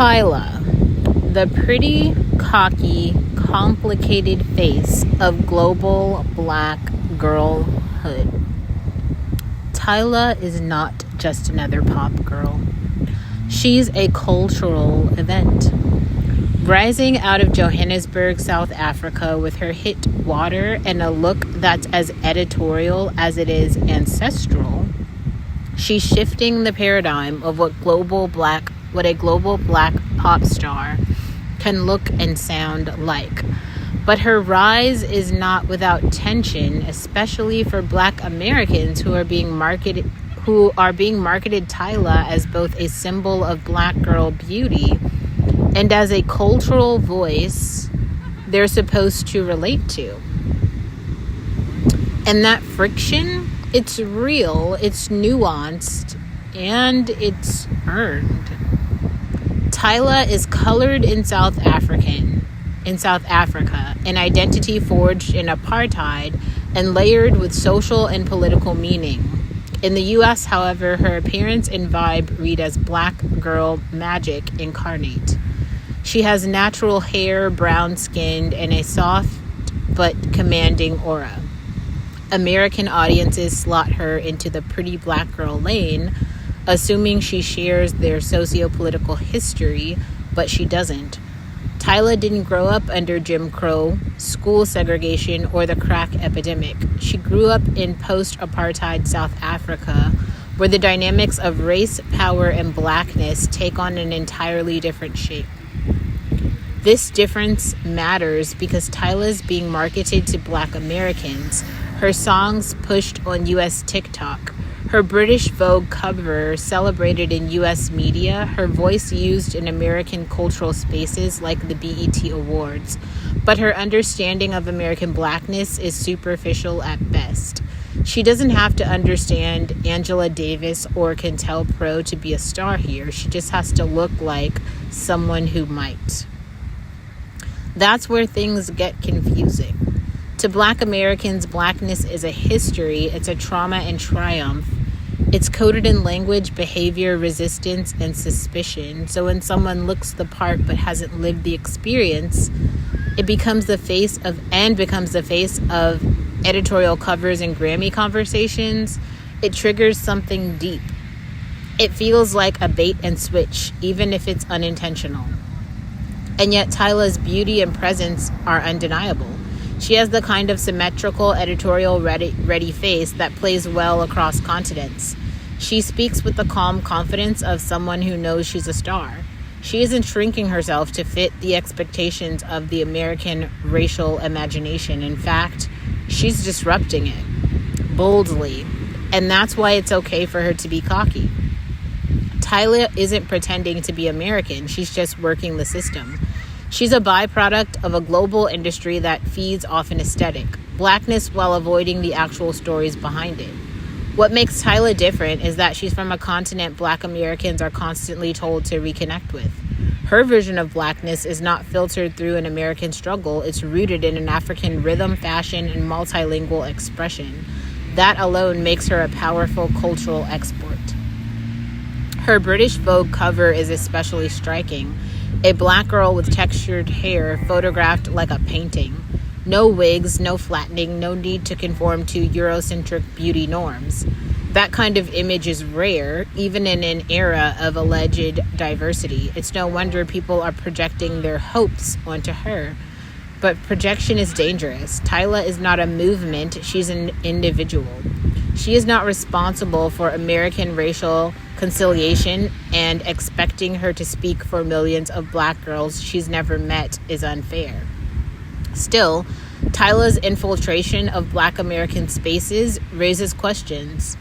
Tyla, the pretty, cocky, complicated face of global black girlhood. Tyla is not just another pop girl. She's a cultural event. Rising out of Johannesburg, South Africa with her hit Water and a look that's as editorial as it is ancestral, she's shifting the paradigm of what a global black pop star can look and sound like. But her rise is not without tension, especially for Black Americans who are being marketed Tyla as both a symbol of Black girl beauty and as a cultural voice they're supposed to relate to. And that friction, it's real, it's nuanced, and it's earned. Tyla is colored in South Africa, an identity forged in apartheid and layered with social and political meaning. In the U.S., however, her appearance and vibe read as Black girl magic incarnate. She has natural hair, brown-skinned, and a soft but commanding aura. American audiences slot her into the pretty Black girl lane, assuming she shares their socio-political history, but she doesn't. Tyla didn't grow up under Jim Crow, school segregation, or the crack epidemic. She grew up in post-apartheid South Africa, where the dynamics of race, power, and blackness take on an entirely different shape. This difference matters because Tyla's being marketed to Black Americans, her songs pushed on U.S. TikTok, her British Vogue cover celebrated in U.S. media, her voice used in American cultural spaces like the BET Awards. But her understanding of American Blackness is superficial at best. She doesn't have to understand Angela Davis or Cantel Pro to be a star here. She just has to look like someone who might. That's where things get confusing. To Black Americans, Blackness is a history, it's a trauma and triumph. It's coded in language, behavior, resistance, and suspicion. So when someone looks the part but hasn't lived the experience, it becomes the face of editorial covers and Grammy conversations. It triggers something deep. It feels like a bait and switch, even if it's unintentional. And yet Tyla's beauty and presence are undeniable. She has the kind of symmetrical, editorial ready face that plays well across continents. She speaks with the calm confidence of someone who knows she's a star. She isn't shrinking herself to fit the expectations of the American racial imagination. In fact, she's disrupting it boldly. And that's why it's okay for her to be cocky. Tyla isn't pretending to be American. She's just working the system. She's a byproduct of a global industry that feeds off an aesthetic, blackness, while avoiding the actual stories behind it. What makes Tyla different is that she's from a continent Black Americans are constantly told to reconnect with. Her version of blackness is not filtered through an American struggle. It's rooted in an African rhythm, fashion, and multilingual expression. That alone makes her a powerful cultural export. Her British Vogue cover is especially striking. A Black girl with textured hair photographed like a painting. No wigs, no flattening, no need to conform to Eurocentric beauty norms. That kind of image is rare, even in an era of alleged diversity. It's no wonder people are projecting their hopes onto her. But projection is dangerous. Tyla is not a movement, she's an individual. She is not responsible for American racial conciliation, and expecting her to speak for millions of Black girls she's never met is unfair. Still, Tyla's infiltration of Black American spaces raises questions.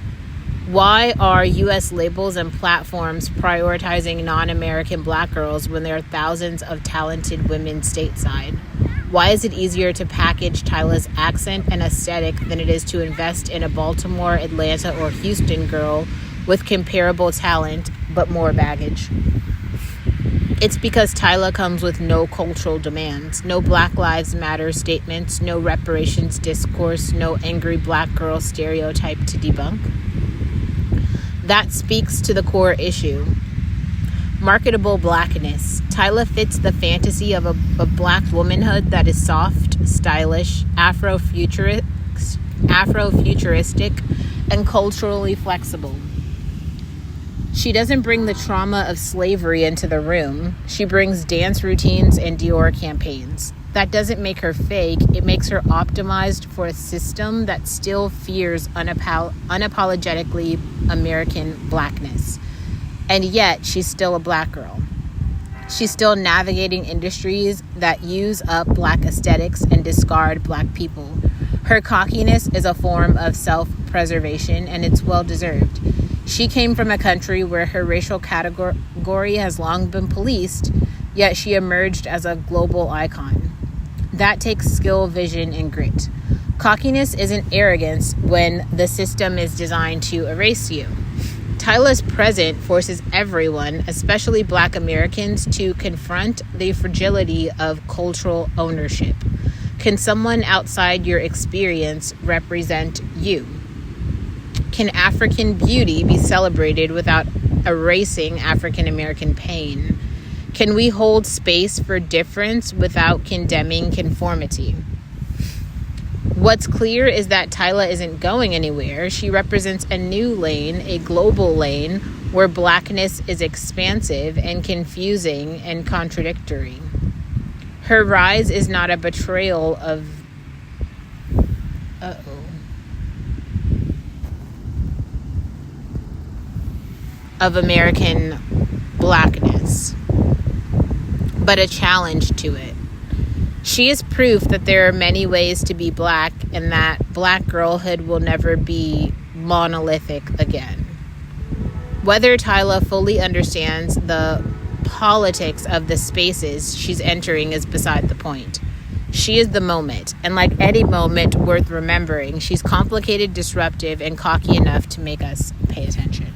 Why are U.S. labels and platforms prioritizing non-American Black girls when there are thousands of talented women stateside? Why is it easier to package Tyla's accent and aesthetic than it is to invest in a Baltimore, Atlanta, or Houston girl with comparable talent but more baggage? It's because Tyla comes with no cultural demands, no Black Lives Matter statements, no reparations discourse, no angry Black girl stereotype to debunk. That speaks to the core issue. Marketable blackness. Tyla fits the fantasy of a black womanhood that is soft, stylish, Afrofuturistic, and culturally flexible. She doesn't bring the trauma of slavery into the room. She brings dance routines and Dior campaigns. That doesn't make her fake. It makes her optimized for a system that still fears unapologetically American blackness. And yet, she's still a black girl. She's still navigating industries that use up black aesthetics and discard black people. Her cockiness is a form of self-preservation, and it's well-deserved. She came from a country where her racial category has long been policed, yet she emerged as a global icon. That takes skill, vision, and grit. Cockiness isn't arrogance when the system is designed to erase you. Tyla's present forces everyone, especially Black Americans, to confront the fragility of cultural ownership. Can someone outside your experience represent you? Can African beauty be celebrated without erasing African American pain? Can we hold space for difference without condemning conformity? What's clear is that Tyla isn't going anywhere. She represents a new lane, a global lane, where blackness is expansive and confusing and contradictory. Her rise is not a betrayal of American blackness, but a challenge to it. She is proof that there are many ways to be black and that black girlhood will never be monolithic again. Whether Tyla fully understands the politics of the spaces she's entering is beside the point. She is the moment, and like any moment worth remembering, she's complicated, disruptive, and cocky enough to make us pay attention.